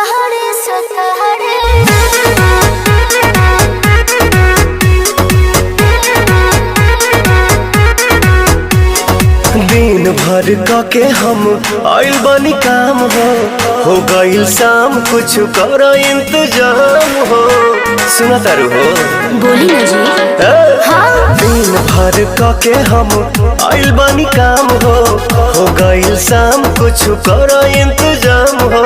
सताड़े सताड़े दिन भर के हम आइल बानी काम हो गइल शाम कुछ कर इंतजाम हो। सुना तारू हो बोली ना जी। हाँ। दिन भर के हम आइल बानी काम हो गइल शाम कुछ कर इंतजाम हो।